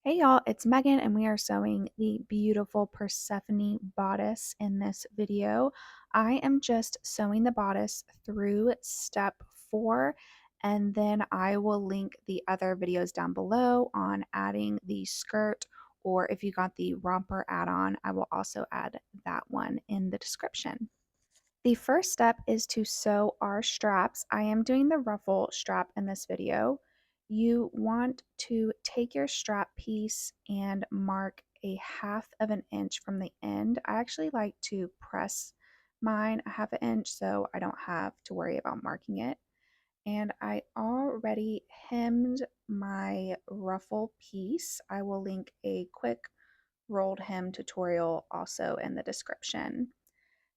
Hey y'all, it's Megan and we are sewing the beautiful Persephone bodice in this video. I am just sewing the bodice through step 4 and then I will link the other videos down below on adding the skirt, or if you got the romper add-on, I will also add that one in the description. The first step is to sew our straps. I am doing the ruffle strap in this video. You want to take your strap piece and mark a 1/2 of an inch from the end. I actually like to press mine a 1/2 inch so I don't have to worry about marking it. And I already hemmed my ruffle piece. I will link a quick rolled hem tutorial also in the description.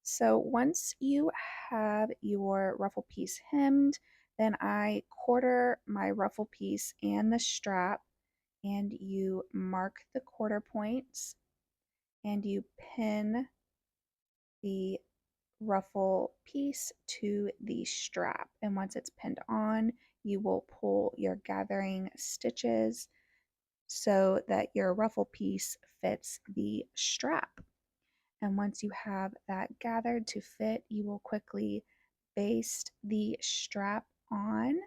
So once you have your ruffle piece hemmed, then I quarter my ruffle piece and the strap, and you mark the quarter points and you pin the ruffle piece to the strap. And once it's pinned on, you will pull your gathering stitches so that your ruffle piece fits the strap. And once you have that gathered to fit, you will quickly baste the strap on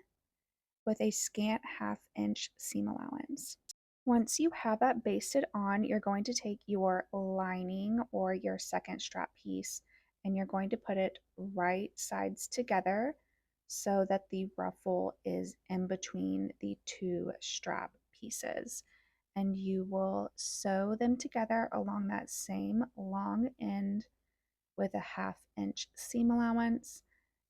with a scant 1/2 inch seam allowance. Once you have that basted on, you're going to take your lining or your second strap piece and you're going to put it right sides together so that the ruffle is in between the two strap pieces. And you will sew them together along that same long end with a 1/2 inch seam allowance,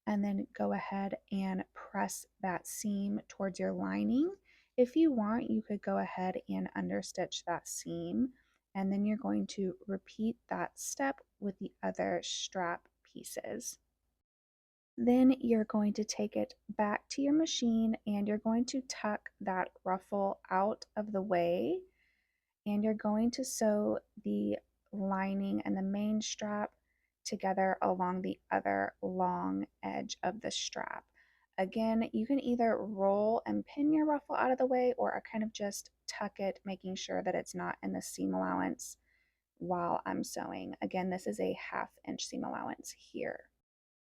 and then go ahead and press that seam towards your lining. If you want, you could go ahead and understitch that seam, and then you're going to repeat that step with the other strap pieces. Then you're going to take it back to your machine and you're going to tuck that ruffle out of the way, and you're going to sew the lining and the main strap together along the other long edge of the strap. Again, you can either roll and pin your ruffle out of the way or kind of just tuck it, making sure that it's not in the seam allowance while I'm sewing. Again, this is a 1/2 inch seam allowance here.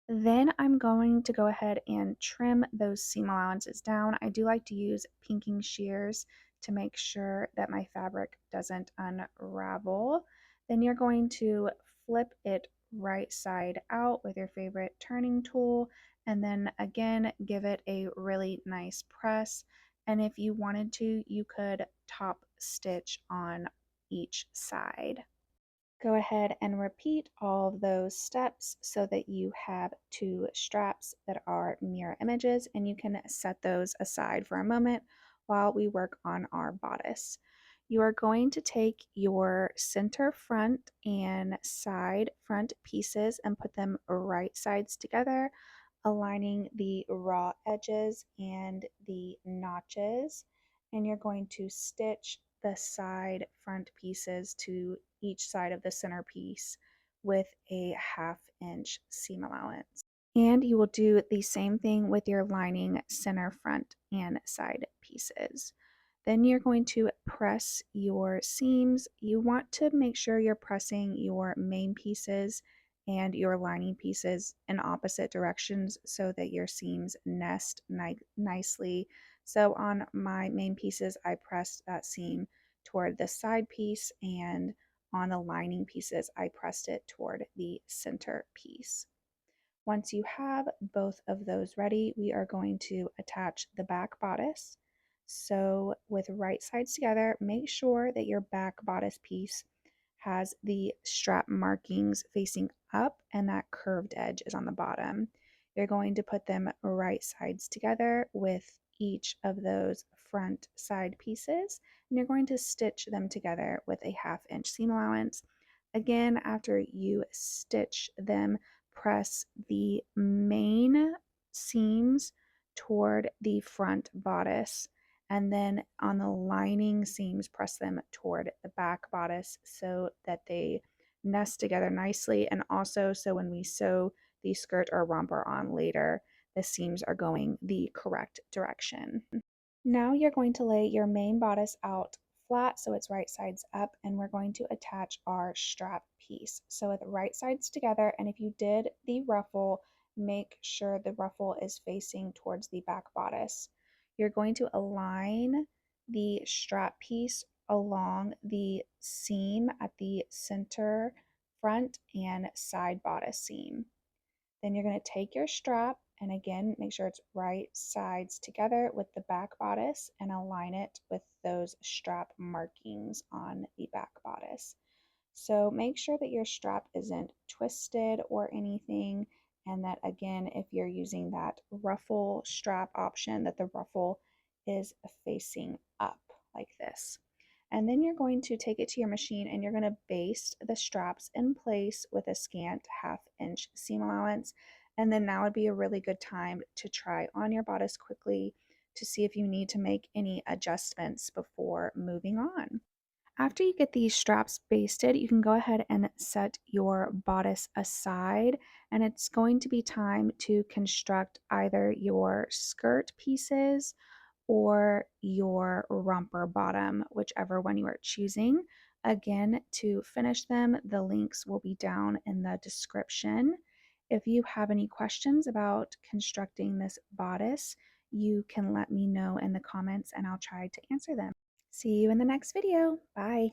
Then I'm going to go ahead and trim those seam allowances down. I do like to use pinking shears to make sure that my fabric doesn't unravel. Then you're going to flip it right side out with your favorite turning tool, and then again give it a really nice press. And if you wanted to, you could top stitch on each side. Go ahead and repeat all of those steps so that you have two straps that are mirror images, and you can set those aside for a moment while we work on our bodice. You are going to take your center front and side front pieces and put them right sides together, aligning the raw edges and the notches, and you're going to stitch the side front pieces to each side of the center piece with a 1/2 inch seam allowance. And you will do the same thing with your lining center front and side pieces. Then you're going to press your seams. You want to make sure you're pressing your main pieces and your lining pieces in opposite directions so that your seams nest nicely. So on my main pieces, I pressed that seam toward the side piece, and on the lining pieces, I pressed it toward the center piece. Once you have both of those ready, we are going to attach the back bodice. So with right sides together, make sure that your back bodice piece has the strap markings facing up and that curved edge is on the bottom. You're going to put them right sides together with each of those front side pieces, and you're going to stitch them together with a 1/2 inch seam allowance. Again, after you stitch them, press the main seams toward the front bodice, and then on the lining seams press them toward the back bodice so that they nest together nicely, and also so when we sew the skirt or romper on later, the seams are going the correct direction. Now you're going to lay your main bodice out flat so it's right sides up, and we're going to attach our strap piece. So with right sides together, and if you did the ruffle, make sure the ruffle is facing towards the back bodice. You're going to align the strap piece along the seam at the center front and side bodice seam. Then you're going to take your strap and again make sure it's right sides together with the back bodice and align it with those strap markings on the back bodice. So make sure that your strap isn't twisted or anything, and that again, if you're using that ruffle strap option, that the ruffle is facing up like this. And then you're going to take it to your machine and you're going to baste the straps in place with a scant 1/2 inch seam allowance. And then now would be a really good time to try on your bodice quickly to see if you need to make any adjustments before moving on. After you get these straps basted, you can go ahead and set your bodice aside, and it's going to be time to construct either your skirt pieces or your romper bottom, whichever one you are choosing. Again, to finish them, the links will be down in the description. If you have any questions about constructing this bodice, you can let me know in the comments and I'll try to answer them. See you in the next video. Bye.